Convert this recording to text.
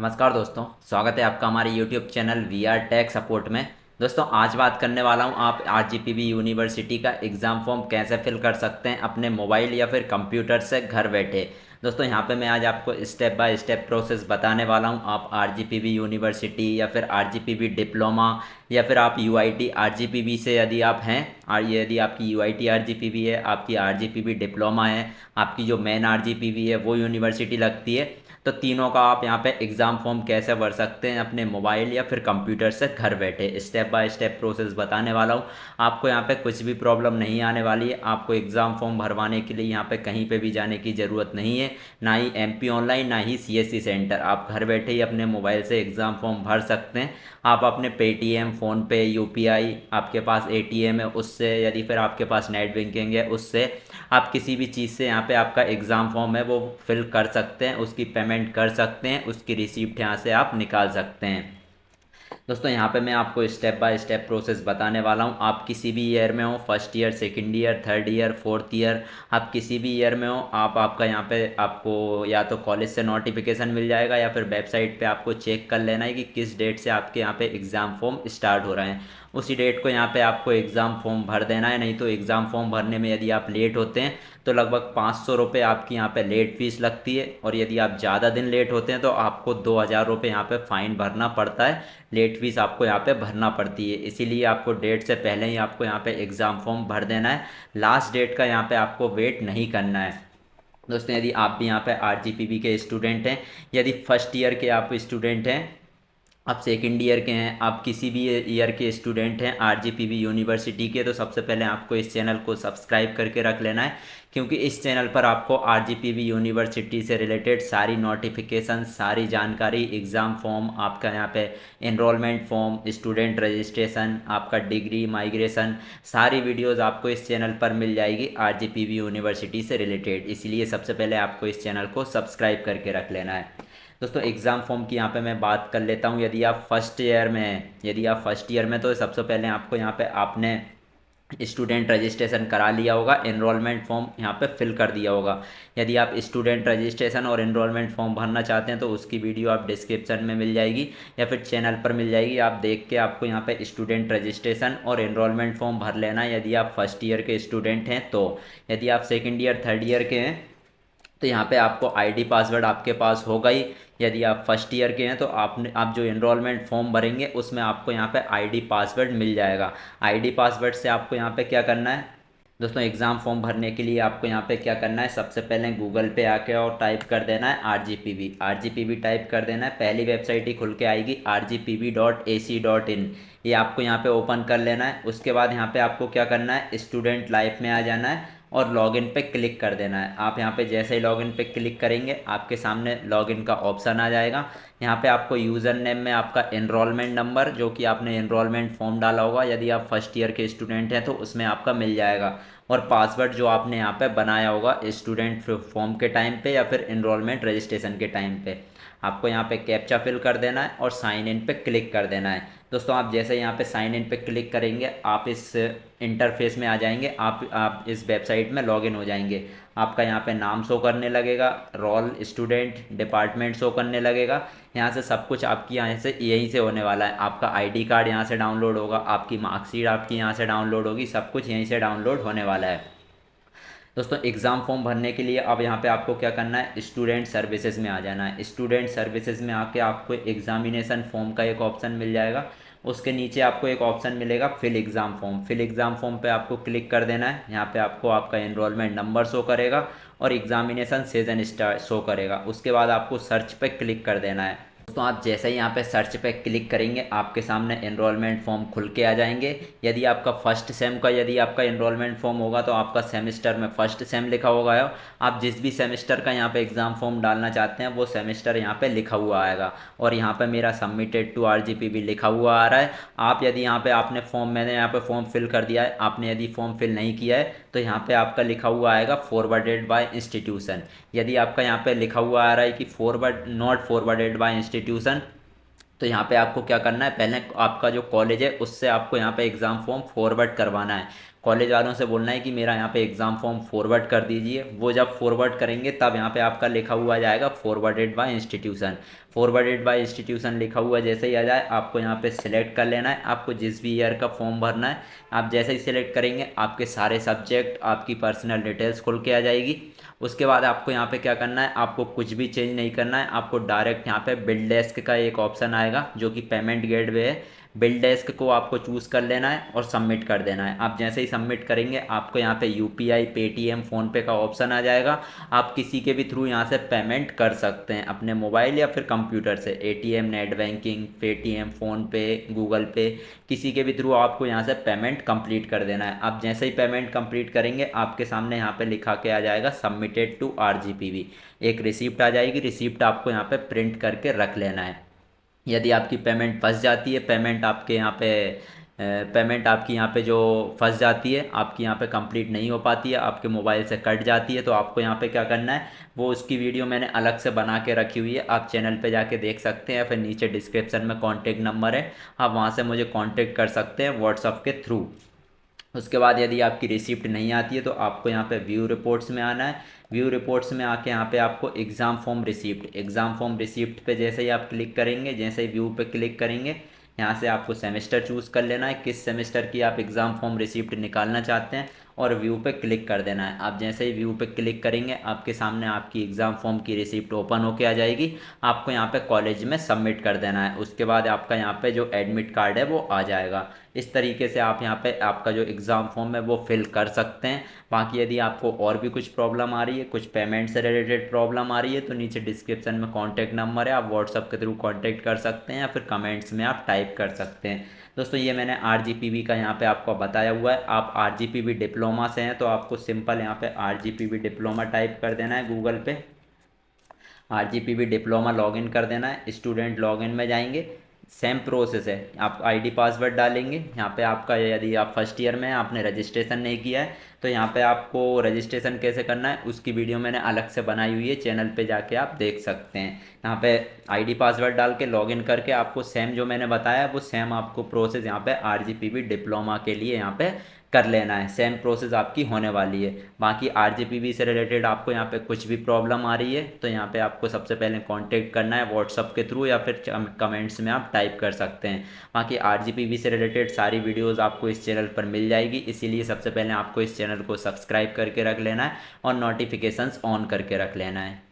नमस्कार दोस्तों, स्वागत है आपका हमारे YouTube channel we are tech support में। दोस्तों आज बात करने वाला हूं आप RGPV यूनिवर्सिटी का एग्ज़ाम फॉर्म कैसे फिल कर सकते हैं अपने मोबाइल या फिर कंप्यूटर से घर बैठे। दोस्तों यहां पे मैं आज आपको स्टेप बाय स्टेप प्रोसेस बताने वाला हूं। आप RGPV यूनिवर्सिटी या फिर RGPV डिप्लोमा या फिर आप UIT RGPV से यदि आप हैं और यदि आपकी UIT RGPV है, आपकी RGPV डिप्लोमा है, आपकी जो मेन RGPV है वो यूनिवर्सिटी लगती है, तो तीनों का आप यहाँ पे एग्ज़ाम फॉर्म कैसे भर सकते हैं अपने मोबाइल या फिर कंप्यूटर से घर बैठे स्टेप बाय स्टेप प्रोसेस बताने वाला हूँ। आपको यहाँ पे कुछ भी प्रॉब्लम नहीं आने वाली है। आपको एग्ज़ाम फॉर्म भरवाने के लिए यहाँ पे कहीं पे भी जाने की ज़रूरत नहीं है, ना ही MP ऑनलाइन ना ही CSC सेंटर। आप घर बैठे ही अपने मोबाइल से एग्ज़ाम फॉर्म भर सकते हैं। आप अपने पेटीएम, फ़ोनपे, UPI, आपके पास ATM है उससे, यदि फिर आपके पास नेट बैंकिंग है उससे, आप किसी भी चीज़ से यहाँ पे आपका एग्ज़ाम फॉर्म है वो फिल कर सकते हैं, उसकी पेमेंट कर सकते हैं, उसकी रिसीप्ट यहाँ से आप निकाल सकते हैं। दोस्तों यहाँ पे मैं आपको स्टेप बाय स्टेप प्रोसेस बताने वाला हूँ। आप किसी भी ईयर में हो, first year, second year, third year, fourth year, आप किसी भी ईयर में हो, आपका यहाँ पे आपको या तो कॉलेज से नोटिफिकेशन मिल जाएगा या फिर वेबसाइट पे आपको चेक कर लेना है कि किस डेट से आपके यहाँ पे एग्ज़ाम फॉर्म स्टार्ट हो रहे हैं। उसी डेट को यहाँ पे आपको एग्ज़ाम फॉर्म भर देना है। नहीं तो एग्ज़ाम फॉर्म भरने में यदि आप लेट होते हैं तो लगभग 500 रुपये आपकी यहाँ पे लेट फीस लगती है, और यदि आप ज़्यादा दिन लेट होते हैं तो आपको 2000 रुपये यहाँ पे फ़ाइन भरना पड़ता है। लेट फीस आपको यहाँ पे भरना पड़ती है, इसीलिए आपको डेट से पहले ही आपको यहाँ पे एग्ज़ाम फॉर्म भर देना है। लास्ट डेट का यहाँ पे आपको वेट नहीं करना है। दोस्तों यदि आप भी यहाँ पे RGPV के स्टूडेंट हैं, यदि फर्स्ट ईयर के आप स्टूडेंट हैं, आप सेकेंड ईयर के हैं, आप किसी भी ईयर के स्टूडेंट हैं RGPV यूनिवर्सिटी के, तो सबसे पहले आपको इस चैनल को सब्सक्राइब करके रख लेना है, क्योंकि इस चैनल पर आपको RGPV यूनिवर्सिटी से रिलेटेड सारी नोटिफिकेशन, सारी जानकारी, एग्ज़ाम फॉर्म, आपका यहाँ पे एनरोलमेंट फॉर्म, स्टूडेंट रजिस्ट्रेशन, आपका डिग्री, माइग्रेशन, सारी वीडियोस आपको इस चैनल पर मिल जाएगी RGPV यूनिवर्सिटी से रिलेटेड। इसलिए सबसे पहले आपको इस चैनल को सब्सक्राइब करके रख लेना है। दोस्तों एग्ज़ाम फॉर्म की यहाँ पे मैं बात कर लेता हूँ। यदि आप फर्स्ट ईयर में हैं, यदि आप फर्स्ट ईयर में, तो सबसे पहले आपको यहाँ पे आपने स्टूडेंट रजिस्ट्रेशन करा लिया होगा, एनरोलमेंट फॉर्म यहाँ पे फिल कर दिया होगा। यदि आप स्टूडेंट रजिस्ट्रेशन और एनरोलमेंट फॉर्म भरना चाहते हैं तो उसकी वीडियो आप डिस्क्रिप्शन में मिल जाएगी या फिर चैनल पर मिल जाएगी। आप देख के आपको यहाँ पे स्टूडेंट रजिस्ट्रेशन और एनरोलमेंट फॉर्म भर लेना है, यदि आप फर्स्ट ईयर के स्टूडेंट हैं तो। यदि आप सेकेंड ईयर, थर्ड ईयर के हैं तो यहाँ पे आपको आईडी पासवर्ड आपके पास होगा ही। यदि आप फर्स्ट ईयर के हैं तो आप जो एनरोलमेंट फॉर्म भरेंगे उसमें आपको यहाँ पे आईडी पासवर्ड मिल जाएगा। आईडी पासवर्ड से आपको यहाँ पे क्या करना है दोस्तों, एग्ज़ाम फॉर्म भरने के लिए आपको यहाँ पे क्या करना है, सबसे पहले गूगल पे आके और टाइप कर देना है RGPV टाइप कर देना है। पहली वेबसाइट ही खुल के आएगी rgpv.ac.in, ये आपको यहाँ पे ओपन कर लेना है। उसके बाद यहाँ पे आपको क्या करना है, स्टूडेंट लाइफ में आ जाना है और लॉगिन पे क्लिक कर देना है। आप यहाँ पे जैसे ही लॉगिन पे क्लिक करेंगे आपके सामने लॉगिन का ऑप्शन आ जाएगा। यहाँ पे आपको यूज़र नेम में आपका एनरोलमेंट नंबर, जो कि आपने एनरोलमेंट फॉर्म डाला होगा यदि आप फर्स्ट ईयर के स्टूडेंट हैं तो उसमें आपका मिल जाएगा, और पासवर्ड जो आपने यहाँ पे बनाया होगा स्टूडेंट फॉर्म के टाइम पे या फिर एनरोलमेंट रजिस्ट्रेशन के टाइम पे। आपको यहाँ पे कैप्चा फिल कर देना है और साइन इन पे क्लिक कर देना है। दोस्तों आप जैसे यहाँ पे साइन इन पे क्लिक करेंगे आप इस इंटरफेस में आ जाएंगे, आप इस वेबसाइट में लॉगिन हो जाएंगे। आपका यहाँ पे नाम शो करने लगेगा, रोल, स्टूडेंट, डिपार्टमेंट शो करने लगेगा। यहाँ से सब कुछ आपकी यहाँ से यहीं से होने वाला है। आपका आईडी कार्ड यहाँ से डाउनलोड होगा, आपकी मार्कशीट आपकी यहाँ से डाउनलोड होगी, सब कुछ यहीं से डाउनलोड होने वाला है। दोस्तों एग्ज़ाम फॉर्म भरने के लिए अब यहाँ पे आपको क्या करना है, स्टूडेंट सर्विसेज में आ जाना है। स्टूडेंट सर्विसेज में आके आपको एग्जामिनेशन फॉर्म का एक ऑप्शन मिल जाएगा। उसके नीचे आपको एक ऑप्शन मिलेगा fill exam form. Fill exam form पे आपको क्लिक कर देना है। यहाँ पे आपको आपका एनरोलमेंट नंबर शो करेगा और एग्जामिनेशन सेशन स्टार्ट शो करेगा। उसके बाद आपको सर्च पे क्लिक कर देना है। तो आप जैसे ही यहाँ पे सर्च पे क्लिक करेंगे आपके सामने एनरोलमेंट फॉर्म खुल के आ जाएंगे। यदि आपका फर्स्ट सेम का यदि आपका एनरोलमेंट फॉर्म होगा तो आपका सेमेस्टर में फर्स्ट सेम लिखा होगा। आप जिस भी सेमेस्टर का यहाँ पे एग्ज़ाम फॉर्म डालना चाहते हैं वो सेमेस्टर यहाँ पे लिखा हुआ आएगा, और यहाँ पे मेरा सबमिटेड टू RGPV लिखा हुआ आ रहा है। आप यदि यहाँ पे आपने मैंने यहाँ पे फॉर्म फिल कर दिया है, आपने यदि फॉर्म फिल नहीं किया है तो यहाँ पे आपका लिखा हुआ आएगा फॉरवर्डेड बाय इंस्टीट्यूशन। यदि आपका यहाँ पे लिखा हुआ आ रहा है कि forward not forwarded by institution, तो यहाँ पे आपको क्या करना है, पहले आपका जो कॉलेज है उससे आपको यहाँ पे एग्ज़ाम फॉर्म फॉरवर्ड करवाना है। कॉलेज वालों से बोलना है कि मेरा यहाँ पे एग्ज़ाम फॉर्म फॉरवर्ड कर दीजिए। वो जब फॉरवर्ड करेंगे तब यहाँ पे आपका लिखा हुआ जाएगा forwarded by institution. Forwarded by institution लिखा हुआ जैसे ही आ जाए आपको यहाँ पे सिलेक्ट कर लेना है, आपको जिस भी ईयर का फॉर्म भरना है। आप जैसे ही सिलेक्ट करेंगे आपके सारे सब्जेक्ट, आपकी पर्सनल डिटेल्स खुल के आ जाएगी। उसके बाद आपको यहाँ पे क्या करना है, आपको कुछ भी चेंज नहीं करना है, आपको डायरेक्ट यहाँ पे बिल डेस्क का एक ऑप्शन आएगा जो कि पेमेंट गेटवे है। बिल डेस्क को आपको चूज़ कर लेना है और सबमिट कर देना है। आप जैसे ही सबमिट करेंगे आपको यहाँ पे यूपीआई, पेटीएम, फ़ोनपे का ऑप्शन आ जाएगा। आप किसी के भी थ्रू यहाँ से पेमेंट कर सकते हैं अपने मोबाइल या फिर कंप्यूटर से। ATM, net banking, Paytm, PhonePe, Google पे, किसी के भी थ्रू आपको यहाँ से पेमेंट कंप्लीट कर देना है। आप जैसे ही पेमेंट कंप्लीट करेंगे आपके सामने यहाँ पे लिखा के आ जाएगा सबमिटेड टू आरजीपीवी। एक रिसिप्ट आ जाएगी, रिसिप्ट आपको यहाँ पे प्रिंट करके रख लेना है। यदि आपकी पेमेंट फंस जाती है, पेमेंट आपके यहाँ पे पेमेंट आपकी यहाँ पे जो फंस जाती है, आपकी यहाँ पे कंप्लीट नहीं हो पाती है, आपके मोबाइल से कट जाती है, तो आपको यहाँ पे क्या करना है, वो उसकी वीडियो मैंने अलग से बना के रखी हुई है, आप चैनल पे जाके देख सकते हैं। फिर नीचे डिस्क्रिप्शन में कॉन्टेक्ट नंबर है, आप वहाँ से मुझे कॉन्टेक्ट कर सकते हैं व्हाट्सअप के थ्रू। उसके बाद यदि आपकी रिसिप्ट नहीं आती है तो आपको यहाँ पे व्यू रिपोर्ट्स में आना है। व्यू रिपोर्ट्स में आके यहाँ पे आपको एग्ज़ाम फॉर्म रिसिप्ट पे जैसे ही आप क्लिक करेंगे, जैसे ही व्यू पे क्लिक करेंगे, यहाँ से आपको सेमेस्टर चूज़ कर लेना है, किस सेमेस्टर की आप एग्ज़ाम फॉर्म रिसिप्ट निकालना चाहते हैं, और व्यू पे क्लिक कर देना है। आप जैसे ही व्यू पे क्लिक करेंगे आपके सामने आपकी एग्ज़ाम फॉर्म की रिसिप्ट ओपन होके आ जाएगी। आपको यहाँ पे कॉलेज में सबमिट कर देना है। उसके बाद आपका यहाँ पे जो एडमिट कार्ड है वो आ जाएगा। इस तरीके से आप यहाँ पे आपका जो एग्ज़ाम फॉर्म है वो फिल कर सकते हैं। बाकी यदि आपको और भी कुछ प्रॉब्लम आ रही है, कुछ पेमेंट से रिलेटेड प्रॉब्लम आ रही है, तो नीचे डिस्क्रिप्शन में कॉन्टैक्ट नंबर है, आप व्हाट्सअप के थ्रू कॉन्टैक्ट कर सकते हैं या फिर कमेंट्स में आप टाइप कर सकते हैं। दोस्तों ये मैंने आरजीपीवी का यहाँ पे आपको बताया हुआ है। आप आरजीपीवी डिप्लोमा से हैं तो आपको सिंपल यहाँ पे आरजीपीवी डिप्लोमा टाइप कर देना है गूगल पे। आरजीपीवी डिप्लोमा लॉगिन कर देना है, स्टूडेंट लॉगिन में जाएंगे, सेम प्रोसेस है। आप आईडी पासवर्ड डालेंगे यहाँ पे। आपका यदि आप फर्स्ट ईयर में हैं, आपने रजिस्ट्रेशन नहीं किया है, तो यहाँ पे आपको रजिस्ट्रेशन कैसे करना है उसकी वीडियो मैंने अलग से बनाई हुई है, चैनल पे जाके आप देख सकते हैं। यहाँ पे आईडी पासवर्ड डाल के लॉगिन करके आपको सेम जो मैंने बताया वो सेम आपको प्रोसेस यहाँ पे आरजीपीवी डिप्लोमा के लिए यहाँ पे कर लेना है। सेम प्रोसेस आपकी होने वाली है। बाकी आरजीपीवी से रिलेटेड आपको यहाँ पे कुछ भी प्रॉब्लम आ रही है तो यहाँ पे आपको सबसे पहले कांटेक्ट करना है व्हाट्सअप के थ्रू या फिर कमेंट्स में आप टाइप कर सकते हैं। बाकी आरजीपीवी से रिलेटेड सारी वीडियोस आपको इस चैनल पर मिल जाएगी, इसीलिए सबसे पहले आपको इस चैनल को सब्सक्राइब करके रख लेना है और नोटिफिकेशंस ऑन करके रख लेना है।